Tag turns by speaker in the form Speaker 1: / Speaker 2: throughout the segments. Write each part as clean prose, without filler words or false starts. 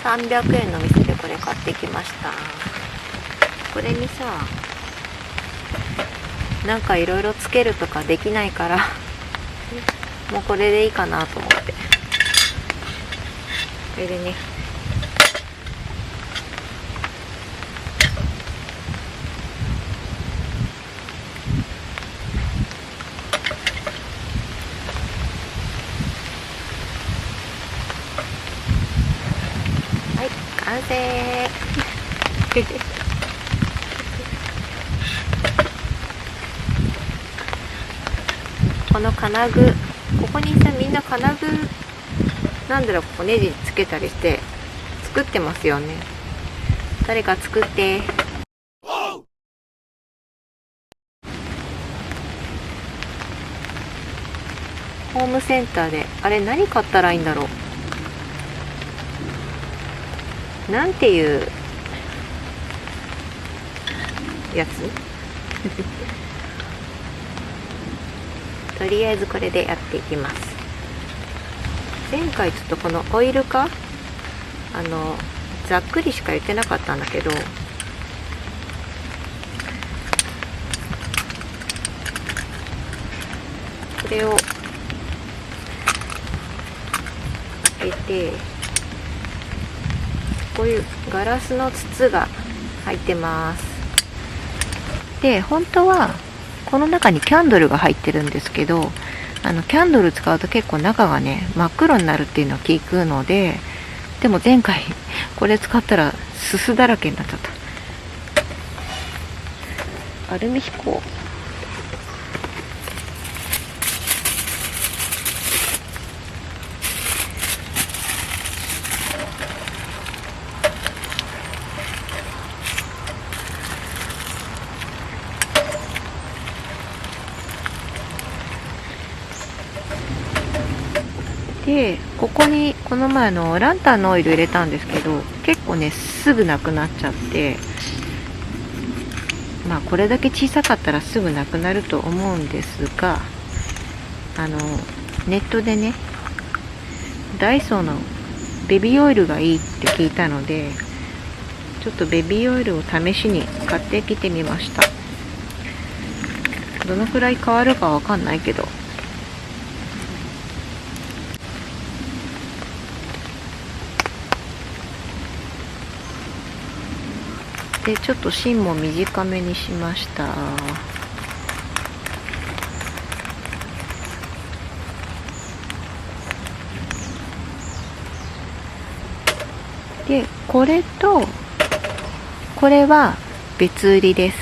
Speaker 1: 300円の店でこれ買ってきました。これにさ、なんかいろいろつけるとかできないからもうこれでいいかなと思って、これでね、はい、完成この金具、ここにさ、みんな金具、なんだろう、ここネジつけたりして作ってますよね。誰か作って。ホームセンターであれ何買ったらいいんだろう、なんていうやつとりあえずこれでやっていきます。前回ちょっとこのオイル化、ざっくりしか言ってなかったんだけど、これを開けて、こういうガラスの筒が入ってます。で、本当はこの中にキャンドルが入ってるんですけど、キャンドル使うと結構中がね真っ黒になるっていうのを聞くので、でも前回これ使ったらすすだらけになっちゃった。アルミ箔で、ここにこの前のランタンのオイル入れたんですけど、結構ねすぐなくなっちゃって、まあこれだけ小さかったらすぐなくなると思うんですが、ネットでね、ダイソーのベビーオイルがいいって聞いたので、ちょっとベビーオイルを試しに買ってきてみました。どのくらい変わるかわかんないけど、でちょっと芯も短めにしました。で、これとこれは別売りです。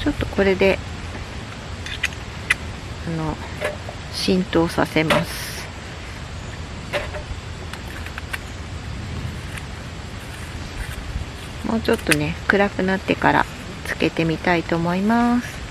Speaker 1: ちょっとこれで浸透させます。もうちょっとね暗くなってからつけてみたいと思います。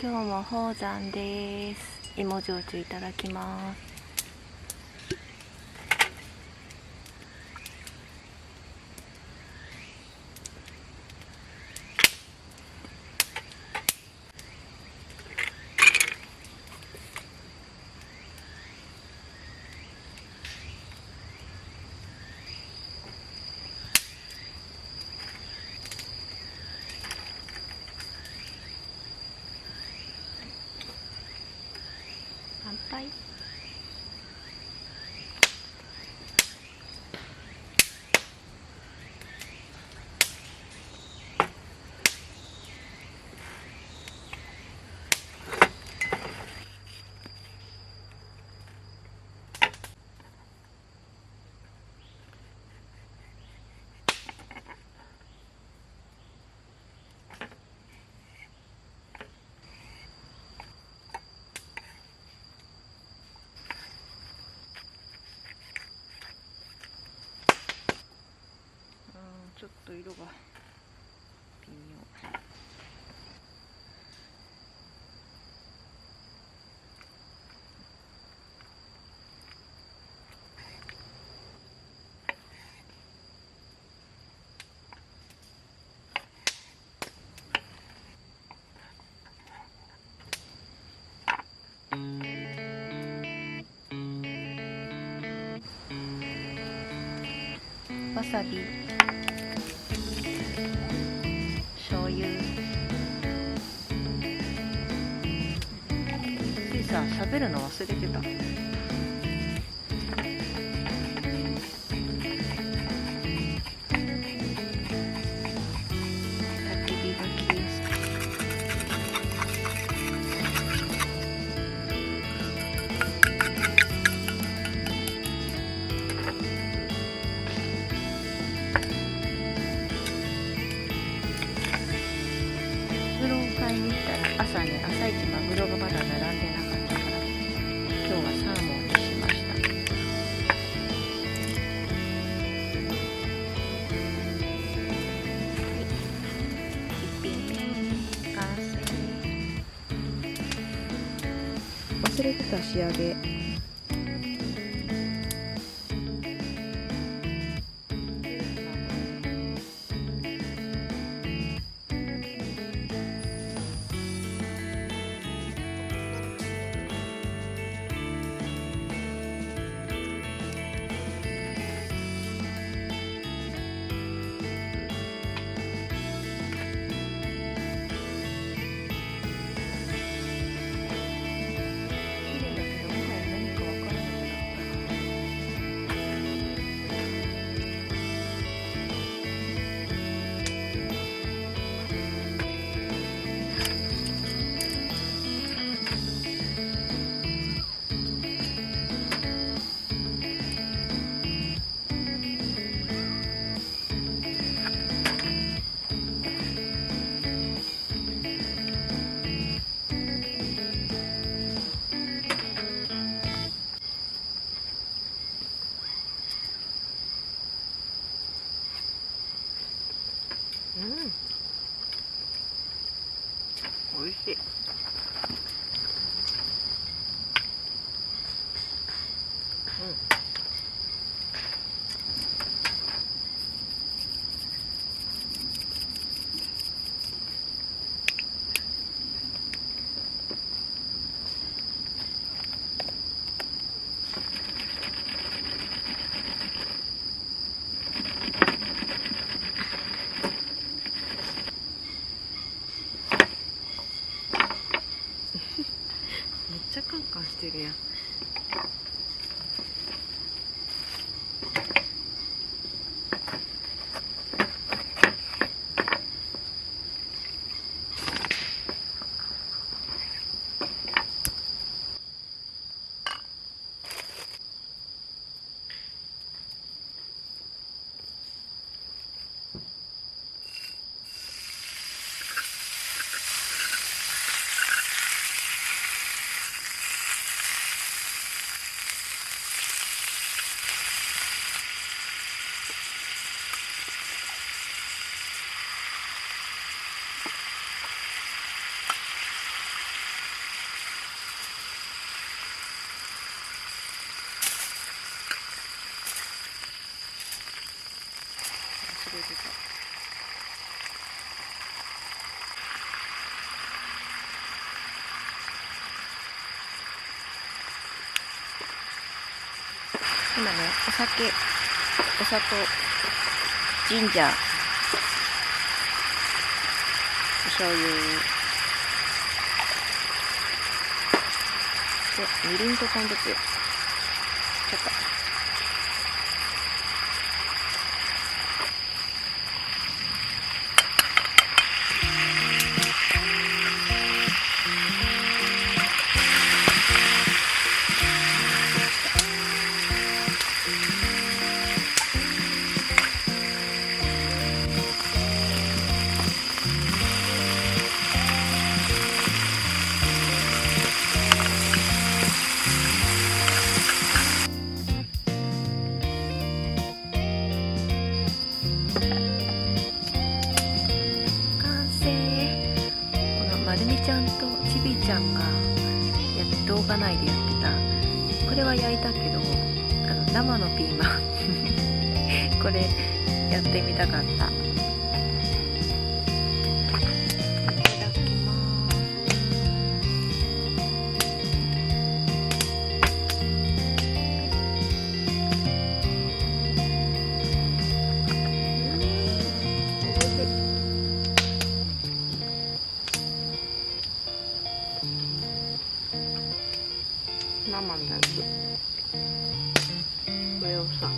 Speaker 1: 今日も宝山です。芋焼酎いただきます。乾杯。ちょっと色が微妙。わさび、醤油。ついさ、喋るの忘れてた。焚き火が消えす。マグロを買いに行ったら朝ね、朝一マグロがまだ並んでなかったから今日はサーモンにしました。一品完成。忘れてた仕上げ。おいしい。めっちゃカンカンしてるやん。今ね、お酒、お砂糖、ジンジャー、お醤油で、みりんと昆布つゆちょっとまるみちゃんとちびちゃんが動画内でやってた、これは焼いたけど生のピーマンこれやってみたかった。いただきます。生のやつ、これをさ